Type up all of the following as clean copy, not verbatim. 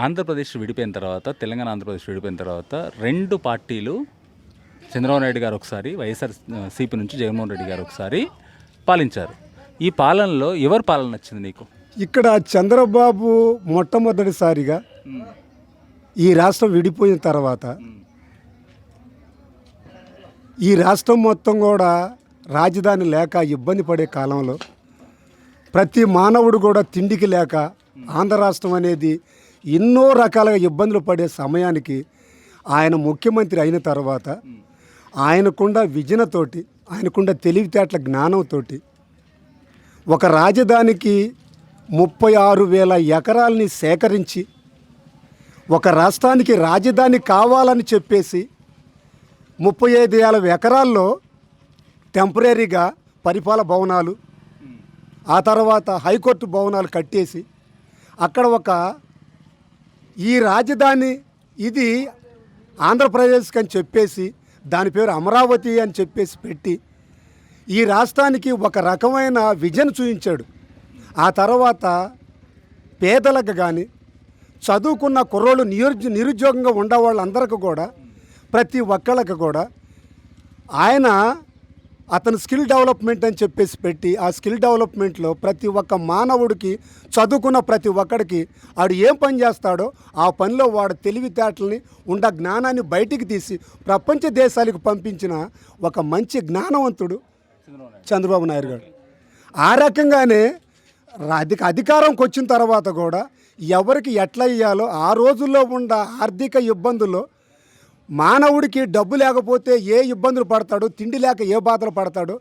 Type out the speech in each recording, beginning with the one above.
ఆంధ్రప్రదేశ్ విడిపోయిన తర్వాత తెలంగాణ ఆంధ్రప్రదేశ్ విడిపోయిన తర్వాత 2 పార్టీలు చంద్రబాబు నాయుడు గారు ఒకసారి వైఎస్ఆర్ సిపి నుంచి జగన్మోహన్ రెడ్డి గారు ఒకసారి పాలించారు. ఈ పాలనలో ఎవరి పాలన నచ్చింది నీకు? ఇక్కడ చంద్రబాబు మొట్టమొదటిసారిగా ఈ రాష్ట్రం విడిపోయిన తర్వాత ఈ రాష్ట్రం మొత్తం కూడా రాజధాని లేక ఇబ్బంది పడే కాలంలో ప్రతి మానవుడు కూడా తిండికి లేక ఆంధ్ర రాష్ట్రం అనేది ఎన్నో రకాలుగా ఇబ్బందులు పడే సమయానికి ఆయన ముఖ్యమంత్రి అయిన తర్వాత ఆయనకుండా విజనతోటి, ఆయనకుండా తెలివితేటల జ్ఞానంతో ఒక రాజధానికి 36,000 ఎకరాలని సేకరించి ఒక రాష్ట్రానికి రాజధాని కావాలని చెప్పేసి 35,000 ఎకరాల్లో టెంపరీగా పరిపాలన భవనాలు, ఆ తర్వాత హైకోర్టు భవనాలు కట్టేసి అక్కడ ఈ రాజధాని ఇది ఆంధ్రప్రదేశ్కి అని చెప్పేసి దాని పేరు అమరావతి అని చెప్పేసి పెట్టి ఈ రాష్ట్రానికి ఒక రకమైన విజన్ చూపించాడు. ఆ తర్వాత పేదలకు కానీ చదువుకున్న కుర్రోళ్ళు నిరుద్యోగంగా ఉండే వాళ్ళందరికీ కూడా ప్రతి ఒక్కళ్ళకి కూడా ఆయన అతను స్కిల్ డెవలప్మెంట్ అని చెప్పేసి పెట్టి ఆ స్కిల్ డెవలప్మెంట్లో ప్రతి ఒక్క మానవుడికి చదువుకున్న ప్రతి ఒక్కడికి ఆడు ఏం పని చేస్తాడో ఆ పనిలో వాడు తెలివితేటల్ని ఉండ జ్ఞానాన్ని బయటికి తీసి ప్రపంచ దేశాలకు పంపించిన ఒక మంచి జ్ఞానవంతుడు చంద్రబాబు నాయుడు గారు. ఆ రకంగానే అధికారంకి వచ్చిన తర్వాత కూడా ఎవరికి ఎట్లా ఇయ్యాలో ఆ రోజుల్లో ఉన్న ఆర్థిక ఇబ్బందుల్లో మానవుడికి డబ్బు లేకపోతే ఏ ఇబ్బందులు పడతాడో, తిండి లేక ఏ బాధలు పడతాడో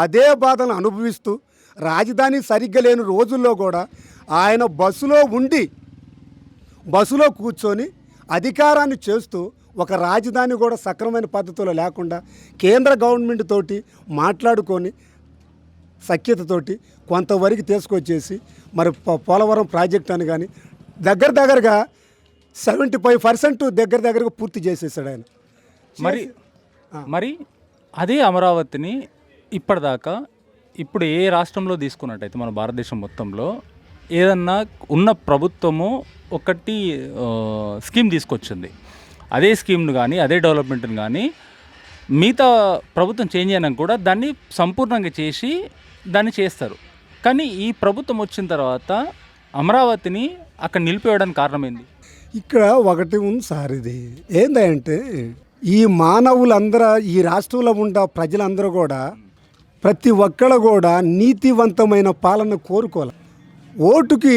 అదే బాధలను అనుభవిస్తూ రాజధాని సరిగ్గా లేని రోజుల్లో కూడా ఆయన బస్సులో కూర్చొని అధికారాన్ని చేస్తూ ఒక రాజధాని కూడా సక్రమైన పద్ధతిలో లేకుండా కేంద్ర గవర్నమెంట్ తోటి మాట్లాడుకొని సఖ్యతతోటి కొంతవరకు తీసుకొచ్చేసి మరి పోలవరం ప్రాజెక్ట్ అని కానీ దగ్గరగా 75% దగ్గరగా పూర్తి చేసేసాడు ఆయన. మరి అదే అమరావతిని ఇప్పటిదాకా ఇప్పుడు ఏ రాష్ట్రంలో తీసుకున్నట్టయితే మన భారతదేశం మొత్తంలో ఏదన్నా ఉన్న ప్రభుత్వము ఒకటి స్కీమ్ తీసుకొచ్చింది. అదే స్కీమ్ను కానీ అదే డెవలప్మెంట్ని కానీ మిగతా ప్రభుత్వం చేంజ్ అయినా కూడా దాన్ని సంపూర్ణంగా చేసి దాన్ని చేస్తారు. కానీ ఈ ప్రభుత్వం వచ్చిన తర్వాత అమరావతిని అక్కడ నిలిపివేయడానికి కారణం ఏంది? ఇక్కడ ఒకటి ఉంది సార్, ఇది ఏంటంటే ఈ మానవులందరూ ఈ రాష్ట్రంలో ఉన్న ప్రజలందరూ కూడా ప్రతి ఒక్కరు కూడా నీతివంతమైన పాలన కోరుకోవాలి. ఓటుకి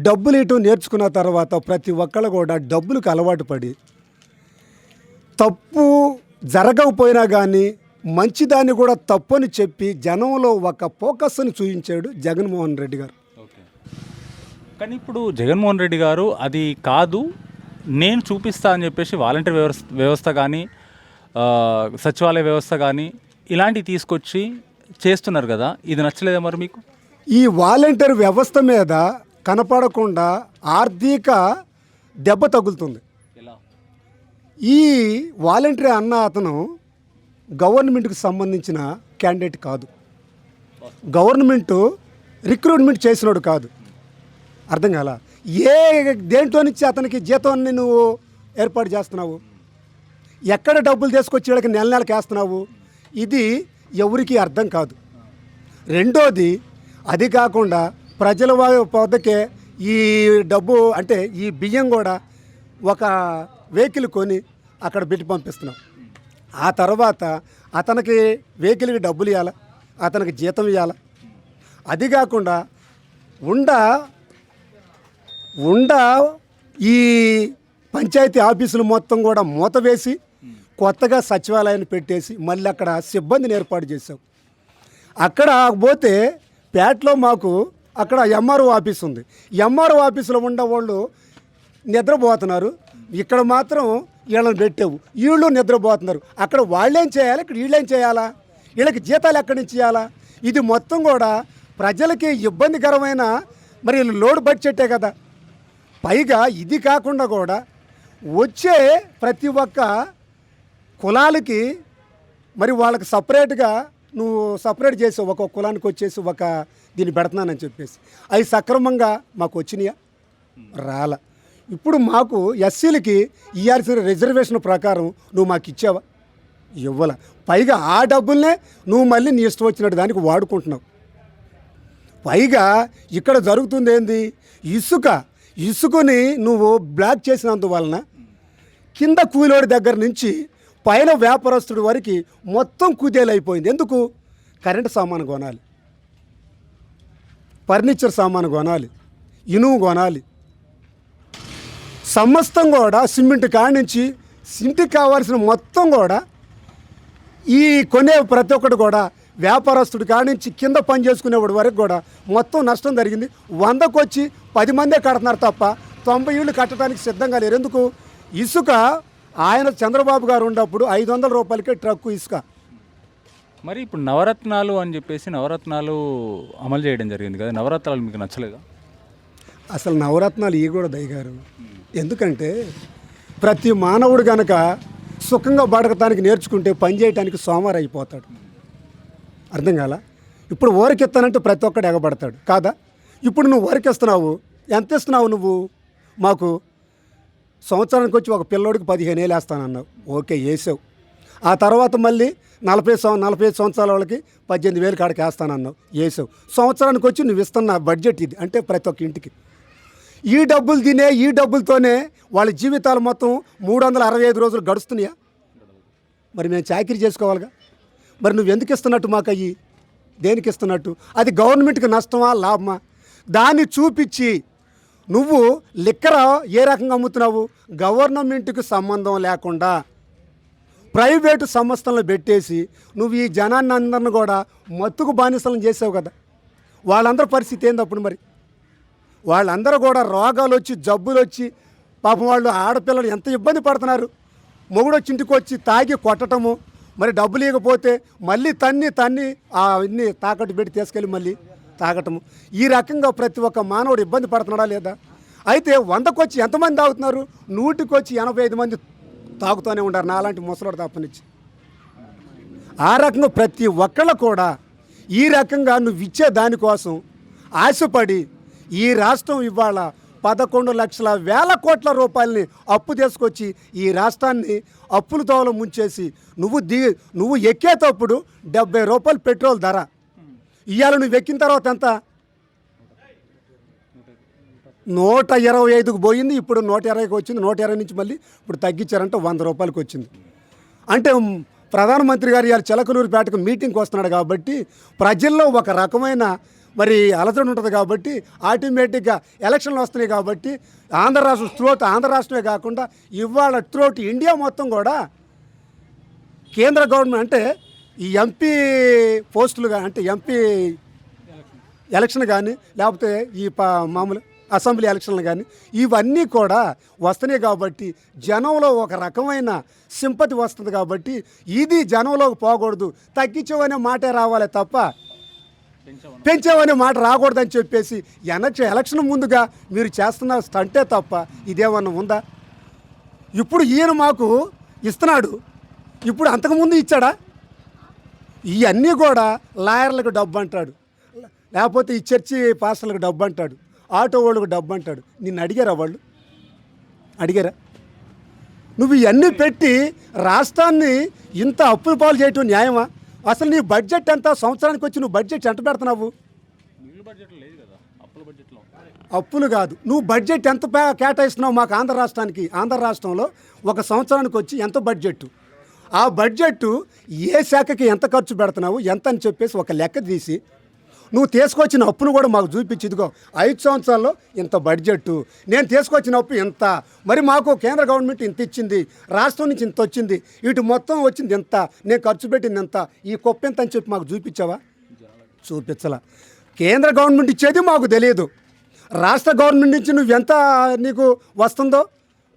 డబ్బులు ఇటు నేర్చుకున్న తర్వాత ప్రతి ఒక్కరు కూడా డబ్బులకు అలవాటు పడి తప్పు జరగకపోయినా కానీ మంచిదాన్ని కూడా తప్పని చెప్పి జనంలో ఒక ఫోకస్ని చూపించాడు జగన్మోహన్ రెడ్డి గారు. కానీ ఇప్పుడు జగన్మోహన్ రెడ్డి గారు అది కాదు నేను చూపిస్తా అని చెప్పేసి వాలంటీర్ వ్యవస్థ కానీ సచివాలయ వ్యవస్థ కానీ ఇలాంటివి తీసుకొచ్చి చేస్తున్నారు కదా, ఇది నచ్చలేదా మరి మీకు? ఈ వాలంటీర్ వ్యవస్థ మీద కనపడకుండా ఆర్థిక దెబ్బ తగులుతుంది. ఈ వాలంటీర్ అన్న అతను గవర్నమెంట్కి సంబంధించిన క్యాండిడేట్ కాదు, గవర్నమెంటు రిక్రూట్మెంట్ చేసినాడు కాదు. అర్థం కాల, దేంట్లో నుంచి అతనికి జీతాన్ని నువ్వు ఏర్పాటు చేస్తున్నావు, ఎక్కడ డబ్బులు తీసుకొచ్చి వీళ్ళకి నెలకి వేస్తున్నావు, ఇది ఎవరికి అర్థం కాదు. రెండోది, అది కాకుండా ప్రజల వద్దకే ఈ డబ్బు అంటే ఈ బియ్యం కూడా ఒక వెహికల్ కొని అక్కడ పెట్టి పంపిస్తున్నాం. ఆ తర్వాత అతనికి వెహికల్కి డబ్బులు ఇవ్వాలా, అతనికి జీతం ఇవ్వాలా. అది కాకుండా ఉండ ఈ పంచాయతీ ఆఫీసులు మొత్తం కూడా మూత వేసి కొత్తగా సచివాలయాన్ని పెట్టేసి మళ్ళీ అక్కడ సిబ్బందిని ఏర్పాటు చేసాం. అక్కడ పోతే పేటలో మాకు అక్కడ ఎంఆర్ఓ ఆఫీస్ ఉంది. ఎంఆర్ఓ ఆఫీసులో ఉండేవాళ్ళు నిద్రపోతున్నారు, ఇక్కడ మాత్రం వీళ్ళని పెట్టావు, వీళ్ళు నిద్రపోతున్నారు. అక్కడ వాళ్ళేం చేయాలి, ఇక్కడ వీళ్ళేం చేయాలా, వీళ్ళకి జీతాలు ఎక్కడి నుంచి ఇవ్వాలా? ఇది మొత్తం కూడా ప్రజలకి ఇబ్బందికరమైన మరి లోడ్ బడ్జెటే కదా. పైగా ఇది కాకుండా కూడా వచ్చే ప్రతి ఒక్క కులాలకి మరి వాళ్ళకి సపరేట్గా నువ్వు సపరేట్ చేసి ఒక కులానికి వచ్చేసి ఒక దీన్ని పెడుతున్నానని చెప్పేసి అవి సక్రమంగా మాకు వచ్చినాయా? రాల. ఇప్పుడు మాకు ఎస్సీలకి ఇవ్వాల్సిన రిజర్వేషన్ ప్రకారం నువ్వు మాకు ఇచ్చావా? ఇవ్వాల. పైగా ఆ డబ్బుల్నే నువ్వు మళ్ళీ నీ ఇష్టం వచ్చినట్టు దానికి వాడుకుంటున్నావు. పైగా ఇక్కడ జరుగుతుంది ఏంది? ఇసుకని నువ్వు బ్లాక్ చేసినందువలన కింద కూలోడి దగ్గర నుంచి పైన వ్యాపారస్తుడి వరకు మొత్తం కుదేలైపోయింది. ఎందుకు? కరెంటు సామాను కొనాలి, ఫర్నిచర్ సామాను కొనాలి, ఇనుము కొనాలి, సమస్తం కూడా సిమెంట్ కాడి నుంచి ఇంటికి కావాల్సిన మొత్తం కూడా ఈ కొనే ప్రతి ఒక్కటి కూడా వ్యాపారస్తుడి కాడి నుంచి కింద పని చేసుకునేవాడి వరకు కూడా మొత్తం నష్టం జరిగింది. 100కు వచ్చి 10 మందే కడుతున్నారు తప్ప 90 ఇళ్ళు కట్టడానికి సిద్ధంగా లేరు. ఎందుకు? ఇసుక ఆయన చంద్రబాబు గారు ఉన్నప్పుడు 500 రూపాయలకే ట్రక్కు ఇసుక. మరి ఇప్పుడు నవరత్నాలు అని చెప్పేసి నవరత్నాలు అమలు చేయడం జరిగింది కదా, నవరత్నాలు మీకు నచ్చలేదా? అసలు నవరత్నాలు ఇవి కూడా దయగారు. ఎందుకంటే ప్రతి మానవుడు గనక సుఖంగా బతకటానికి నేర్చుకుంటే పని చేయడానికి సోమవారం అయిపోతాడు. అర్థం కాల? ఇప్పుడు ఓరికిస్తానంటే ప్రతి ఒక్కడు ఎగబడతాడు కాదా? ఇప్పుడు నువ్వు ఓరికిస్తున్నావు, ఎంత ఇస్తున్నావు నువ్వు మాకు? సంవత్సరానికి వచ్చి ఒక పిల్లోడికి 15,000 వేస్తానన్నావు. ఓకే, వేసావు. ఆ తర్వాత మళ్ళీ 45 సంవత్సరాల వాళ్ళకి 18,000 కాడికి వేస్తానన్నావు, వేసావు. సంవత్సరానికి వచ్చి నువ్వు ఇస్తున్న బడ్జెట్ ఇది. అంటే ప్రతి ఒక్క ఇంటికి ఈ డబ్బులు తినే ఈ డబ్బులతోనే వాళ్ళ జీవితాలు మొత్తం 365 రోజులు గడుస్తున్నాయా? మరి మేము చాకరీ చేసుకోవాలిగా. మరి నువ్వు ఎందుకు ఇస్తున్నట్టు మాకు అయ్యి? దేనికి ఇస్తున్నట్టు? అది గవర్నమెంట్కి నష్టమా లాభమా? దాన్ని చూపించి నువ్వు లిక్కర ఏ రకంగా అమ్ముతున్నావు? గవర్నమెంట్కి సంబంధం లేకుండా ప్రైవేటు సంస్థలను పెట్టేసి నువ్వు ఈ జనాన్ని అందరిని కూడా మత్తుకు బానిసలను చేసావు కదా. వాళ్ళందరి పరిస్థితి ఏంది అప్పుడు? మరి వాళ్ళందరూ కూడా రోగాలు వచ్చి జబ్బులు వచ్చి పాపం వాళ్ళు ఆడపిల్లలు ఎంత ఇబ్బంది పడుతున్నారు. మొగుడు వచ్చి ఇంటికి వచ్చి తాగి కొట్టటము, మరి డబ్బులు ఇవ్వకపోతే మళ్ళీ తన్ని ఇన్ని తాకట్టు పెట్టి తీసుకెళ్ళి మళ్ళీ తాగటము. ఈ రకంగా ప్రతి ఒక్క మానవుడు ఇబ్బంది పడుతున్నాడా లేదా? అయితే 100కు వచ్చి ఎంతమంది తాగుతున్నారు? 100కి వచ్చి 85 మంది తాగుతూనే ఉంటారు, నాలాంటి ముసలోడు తప్పనిచ్చి. ఆ రకంగా ప్రతి ఒక్కళ్ళు కూడా ఈ రకంగా నువ్వు ఇచ్చే దానికోసం ఆశపడి ఈ రాష్ట్రం ఇవాళ 11 లక్షల వేల కోట్ల రూపాయలని అప్పు తీసుకొచ్చి ఈ రాష్ట్రాన్ని అప్పుల తోవలో ముంచేసి నువ్వు ఎక్కేటప్పుడు 70 రూపాయలు పెట్రోల్ ధర. ఇవాళ నువ్వు ఎక్కిన తర్వాత ఎంత? 125కు పోయింది, ఇప్పుడు 120కి వచ్చింది. 120 నుంచి మళ్ళీ ఇప్పుడు తగ్గించారంటే 100 రూపాయలకి వచ్చింది. అంటే ప్రధానమంత్రి గారు ఇవాళ చిలకలూరుపేటకు మీటింగ్కి వస్తున్నాడు కాబట్టి ప్రజల్లో ఒక రకమైన మరి అలజడి ఉంటుంది కాబట్టి ఆటోమేటిక్గా ఎలక్షన్లు వస్తున్నాయి కాబట్టి ఆంధ్ర రాష్ట్రమే కాకుండా ఇవాళ త్రోట్ ఇండియా మొత్తం కూడా కేంద్ర గవర్నమెంట్ అంటే ఈ ఎంపీ పోస్టులుగా అంటే ఎంపీ ఎలక్షన్ కానీ లేకపోతే ఈ మామూలు అసెంబ్లీ ఎలక్షన్లు కానీ ఇవన్నీ కూడా వస్తున్నాయి కాబట్టి జనంలో ఒక రకమైన సింపతి వస్తుంది కాబట్టి ఇది జనంలోకి పోకూడదు, తగ్గించవనే మాటే రావాలి తప్ప పెంచావనే మాట రాకూడదని చెప్పేసి ఎలక్షన్ ముందుగా మీరు చేస్తున్న స్టంటే తప్ప ఇదేమన్నా ఉందా? ఇప్పుడు ఈయన మాకు ఇస్తున్నాడు, ఇప్పుడు అంతకుముందు ఇచ్చాడా? ఇవన్నీ కూడా లాయర్లకు డబ్బు అంటాడు, లేకపోతే ఈ చర్చి పాస్టర్లకు డబ్బు అంటాడు, ఆటో వాళ్ళకు డబ్బు అంటాడు. నిన్ను అడిగారా? వాళ్ళు అడిగారా? నువ్వు ఇవన్నీ పెట్టి రాష్ట్రాన్ని ఇంత అప్పుల పాలు చేయటం న్యాయమా? అసలు నీ బడ్జెట్ ఎంత? సంవత్సరానికి వచ్చి నువ్వు బడ్జెట్ ఎంత పెడుతున్నావు? అప్పులు కాదు, నువ్వు బడ్జెట్ ఎంత కేటాయిస్తున్నావు మాకు ఆంధ్ర రాష్ట్రానికి? ఆంధ్ర రాష్ట్రంలో ఒక సంవత్సరానికి వచ్చి ఎంత బడ్జెట్? ఆ బడ్జెట్ ఏ శాఖకి ఎంత ఖర్చు పెడుతున్నావు ఎంత అని చెప్పేసి ఒక లెక్క తీసి నువ్వు తీసుకొచ్చిన అప్పును కూడా మాకు చూపించి, ఇదిగో 5 సంవత్సరాల్లో ఇంత బడ్జెట్, నేను తీసుకొచ్చిన అప్పు ఇంత, మరి మాకు కేంద్ర గవర్నమెంట్ ఇంత ఇచ్చింది, రాష్ట్రం నుంచి ఇంత వచ్చింది, ఇటు మొత్తం వచ్చింది ఇంత, నేను ఖర్చు పెట్టింది ఎంత, ఈ కుప్ప ఎంత అని చెప్పి మాకు చూపించావా? చూపించలా. కేంద్ర గవర్నమెంట్ ఇచ్చేది మాకు తెలియదు, రాష్ట్ర గవర్నమెంట్ నుంచి నువ్వు ఎంత నీకు వస్తుందో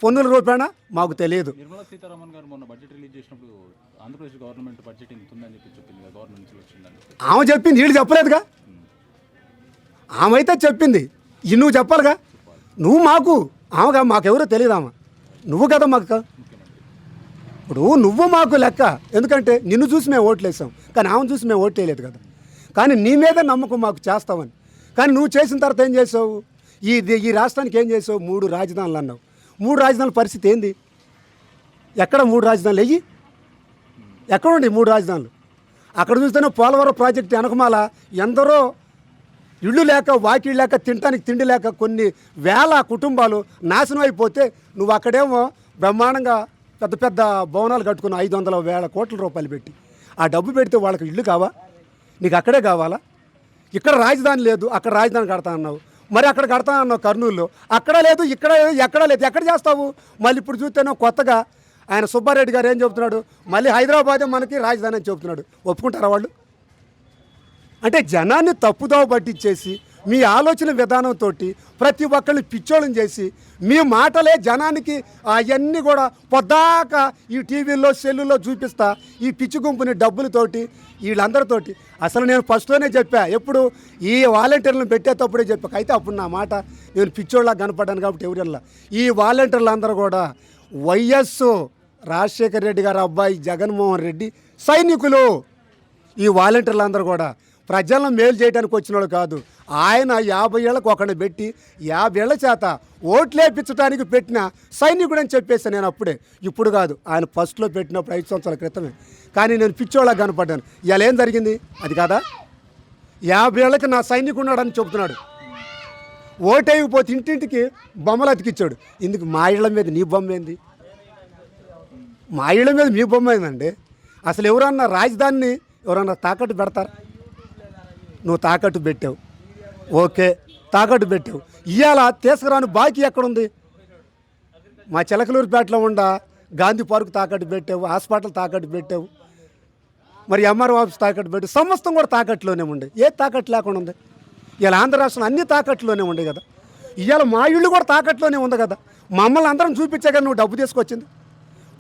పన్నుల రూపాయన మాకు తెలియదు. నిర్మలా సీతారామన్ గారు మొన్న బడ్జెట్ రిలీజ్ చేసినప్పుడు ఆంధ్రప్రదేశ్ గవర్నమెంట్ బడ్జెట్ ఇంత ఉందని చెప్పి చెప్పింది కదా, గవర్నమెంట్ నుంచి వచ్చిందని. ఆమె చెప్పింది, వీళ్ళు చెప్పలేదుగా. ఆమె అయితే చెప్పింది, ఇది నువ్వు చెప్పాలిగా. నువ్వు ఆమెగా మాకెవరో తెలియదు, ఆమె నువ్వు కదా మాకు. ఇప్పుడు నువ్వు మాకు లెక్క, ఎందుకంటే నిన్ను చూసి మేము ఓట్లు వేసాం, కానీ ఆమెను చూసి మేము ఓట్లు వేయలేదు కదా. కానీ నీ మీద నమ్మకం మాకు చేస్తామని. కానీ నువ్వు చేసిన తర్వాత ఏం చేసావు? ఈ రాష్ట్రానికి ఏం చేసావు? 3 రాజధానులు అన్నావు. 3 రాజధానుల పరిస్థితి ఏంది? ఎక్కడ 3 రాజధానులు వెయ్యి? ఎక్కడ ఉండి 3 రాజధానులు? అక్కడ చూస్తేనే పోలవరం ప్రాజెక్టు వెనకమాల ఎందరో ఇళ్ళు లేక, వాకిళ్ళు లేక, తినడానికి తిండి లేక కొన్ని వేల కుటుంబాలు నాశనం అయిపోతే నువ్వు అక్కడేమో బ్రహ్మాండంగా పెద్ద పెద్ద భవనాలు కట్టుకుని 500,000 కోట్ల రూపాయలు పెట్టి ఆ డబ్బు పెడితే వాళ్ళకి ఇల్లు కావా? నీకు అక్కడే కావాలా? ఇక్కడ రాజధాని లేదు, అక్కడ రాజధాని కడతా అన్నావు. మరి అక్కడ కడతా అన్నావు కర్నూలులో, అక్కడ లేదు, ఇక్కడ లేదు, ఎక్కడా లేదు. ఎక్కడ చేస్తావు? మళ్ళీ ఇప్పుడు చూస్తేనో కొత్తగా ఆయన సుబ్బారెడ్డి గారు ఏం చెబుతున్నాడు? మళ్ళీ హైదరాబాదే మనకి రాజధాని అని చెబుతున్నాడు. ఒప్పుకుంటారా వాళ్ళు? అంటే జనాన్ని తప్పుదోవ పట్టించేసి మీ ఆలోచన విధానంతో ప్రతి ఒక్కరిని పిచ్చోళ్ళని చేసి మీ మాటలే జనానికి అవన్నీ కూడా పొద్దాక ఈ టీవీల్లో సెల్లుల్లో చూపిస్తా ఈ పిచ్చి గుంపుని డబ్బులతోటి వీళ్ళందరితోటి. అసలు నేను ఫస్ట్లోనే చెప్పా, ఎప్పుడు ఈ వాలంటీర్లను పెట్టేటప్పుడే చెప్పా. అయితే అప్పుడు నా మాట నేను పిచ్చోళ్ళ కనపడ్డాను కాబట్టి ఎవరిల్లా ఈ వాలంటీర్లు అందరూ కూడా వైఎస్ రాజశేఖర రెడ్డి గారు అబ్బాయి జగన్మోహన్ రెడ్డి సైనికులు. ఈ వాలంటీర్లు అందరూ కూడా ప్రజలను మేలు చేయడానికి వచ్చిన వాళ్ళు కాదు. ఆయన 50 ఏళ్ళకు ఒకరిని పెట్టి 50 ఏళ్ల చేత ఓట్లేపించడానికి పెట్టిన సైనికుడు అని చెప్పేసి నేను అప్పుడే, ఇప్పుడు కాదు, ఆయన ఫస్ట్లో పెట్టినప్పుడు 5 సంవత్సరాల క్రితమే. కానీ నేను పిచ్చోళ్ళకి కనపడ్డాను. ఇలా ఏం జరిగింది? అది కాదా? 50 ఏళ్ళకి నా సైనికుడు ఉన్నాడని చెబుతున్నాడు. ఓటేయకపోతే ఇంటింటికి బొమ్మలు అతికిచ్చాడు. ఇందుకు మా ఇళ్ళ మీద నీ బొమ్మ ఏంది? మా ఇళ్ళ మీద మీ బొమ్మ ఏందండి? అసలు ఎవరన్నా రాజధానిని ఎవరన్నా తాకట్టు పెడతారు? నువ్వు తాకట్టు పెట్టావు, ఓకే, తాకట్టు పెట్టావు. ఇవాళ తీసుకురాని బాకీ ఎక్కడుంది? మా చిలకలూరుపేటలో గాంధీ పార్క్ తాకట్టు పెట్టావు, హాస్పిటల్ తాకట్టు పెట్టావు, మరి ఎంఆర్ఓ ఆఫీస్ తాకట్టు పెట్టావు. సమస్తం కూడా తాకట్టులోనే ఉండే. ఏ తాకట్టు లేకుండా ఉంది? ఇవాళ ఆంధ్ర రాష్ట్రంలో అన్ని తాకట్టులోనే ఉండే కదా. ఇవాళ మా ఇళ్ళు కూడా తాకట్టులోనే ఉంది కదా. మమ్మల్ని అందరం చూపించే కదా నువ్వు డబ్బు తీసుకొచ్చింది.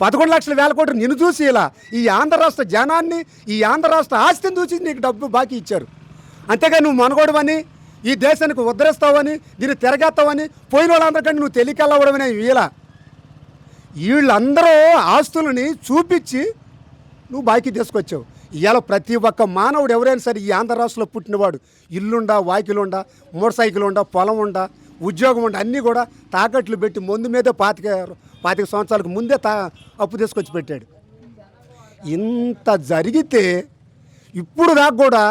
11 లక్షల వేల కోట్లు నిన్ను చూసి ఇలా ఈ ఆంధ్ర రాష్ట్ర జనాన్ని, ఈ ఆంధ్ర రాష్ట్ర ఆస్తిని చూసి నీకు డబ్బు బాకీ ఇచ్చారు. అంతేగా నువ్వు మనగోడవని, ఈ దేశానికి ఉద్ధరిస్తావని, దీన్ని తిరగేస్తావని పోయిన వాళ్ళందరికంటే నువ్వు తెలియకెళ్ళవడమనే ఇలా వీళ్ళందరూ ఆస్తులని చూపించి నువ్వు బాకీ తీసుకొచ్చావు. ఇవాళ ప్రతి ఒక్క మానవుడు ఎవరైనా సరే ఈ ఆంధ్ర రాష్ట్రంలో పుట్టినవాడు ఇల్లుండా, వాకిలుండా, మోటార్ సైకిల్ ఉండా, పొలం ఉండా, ఉద్యోగం ఉండా అన్నీ కూడా తాకట్లు పెట్టి ముందు మీదే 25 సంవత్సరాలకు ముందే అప్పు తీసుకొచ్చి పెట్టాడు. ఇంత జరిగితే ఇప్పుడు దాకా కూడా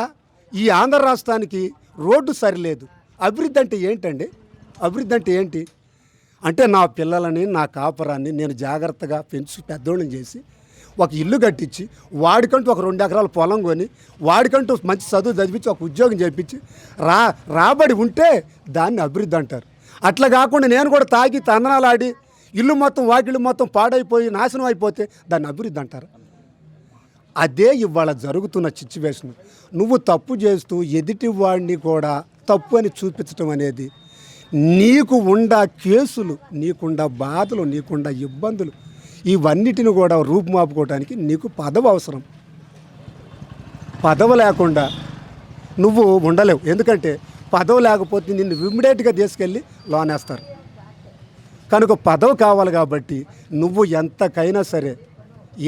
ఈ ఆంధ్ర రాష్ట్రానికి రోడ్డు సరిలేదు. అభివృద్ధి అంటే ఏంటండి? అభివృద్ధి అంటే ఏంటి? అంటే నా పిల్లలని, నా కాపురాన్ని నేను జాగ్రత్తగా పెంచి పెద్దోళ్ళని చేసి ఒక ఇల్లు కట్టించి వాడికంటూ ఒక 2 ఎకరాల పొలం కొని వాడికంటూ మంచి చదువు చదివించి ఒక ఉద్యోగం చేయించి రాబడి ఉంటే దాన్ని అభివృద్ధి అంటారు. అట్లా కాకుండా నేను కూడా తాగి తందనాలు ఆడి ఇల్లు మొత్తం వాకిళ్ళు మొత్తం పాడైపోయి నాశనం అయిపోతే దాన్ని అభివృద్ధి అంటారు. అదే ఇవాళ జరుగుతున్న సిచ్యువేషన్. నువ్వు తప్పు చేస్తూ ఎదుటి వాడిని కూడా తప్పు అని చూపించడం అనేది, నీకు ఉండ కేసులు, నీకుండ బాధలు, నీకుండ ఇబ్బందులు, ఇవన్నిటిని కూడా రూపుమాపుకోవడానికి నీకు పదవి అవసరం. పదవి లేకుండా నువ్వు ఉండలేవు. ఎందుకంటే పదవి లేకపోతే నిన్ను ఇమ్మీడియట్గా తీసుకెళ్ళి లోనేస్తారు. కనుక పదవి కావాలి కాబట్టి నువ్వు ఎంతకైనా సరే,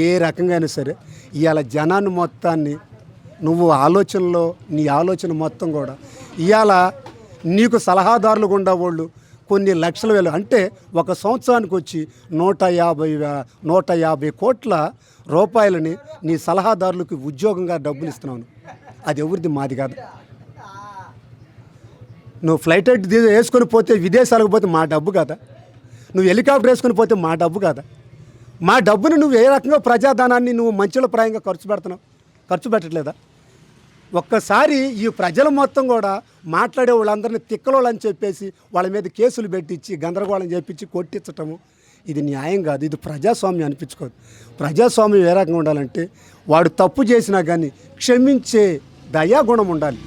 ఏ రకంగా అయినా సరే ఇవాళ జనాన్ని మొత్తాన్ని నువ్వు ఆలోచనలో నీ ఆలోచన మొత్తం కూడా ఇవాళ నీకు సలహాదారులు ఉండేవాళ్ళు కొన్ని లక్షల వేలు, అంటే ఒక సంవత్సరానికి వచ్చి 150 కోట్ల రూపాయలని నీ సలహాదారులకు ఉద్యోగంగా డబ్బులు ఇస్తున్నాను. అది ఎవరిది? మాది కాదు. నువ్వు ఫ్లైట్ వేసుకొని పోతే విదేశాలకు పోతే మా డబ్బు కదా. నువ్వు హెలికాప్టర్ వేసుకొని పోతే మా డబ్బు కదా. మా డబ్బుని నువ్వు ఏ రకంగా ప్రజాధనాన్ని నువ్వు మంచుల ప్రాయంగా ఖర్చు పెట్టట్లేదా? ఒక్కసారి ఈ ప్రజలు మొత్తం కూడా మాట్లాడే వాళ్ళందరినీ తిక్కలోళ్ళు అని చెప్పేసి వాళ్ళ మీద కేసులు పెట్టించి గందరగోళం చేపించి కొట్టించటము ఇది న్యాయం కాదు. ఇది ప్రజాస్వామ్యం అనిపించుకోదు. ప్రజాస్వామ్యం ఏ రకంగా ఉండాలంటే వాడు తప్పు చేసినా కానీ క్షమించే దయాగుణం ఉండాలి.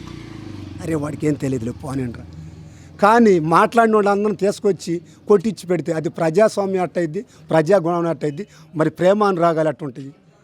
అరే వాడికి ఏం తెలియదులే పోనేండ్రా, కానీ మాట్లాడిన వాళ్ళందరినీ తీసుకొచ్చి కొట్టించి పెడితే అది ప్రజాస్వామ్యం అట్టయిద్ది, ప్రజాగుణం అట్టయిద్ది. మరి ప్రేమానురాగాలు అట్టుంటాయి.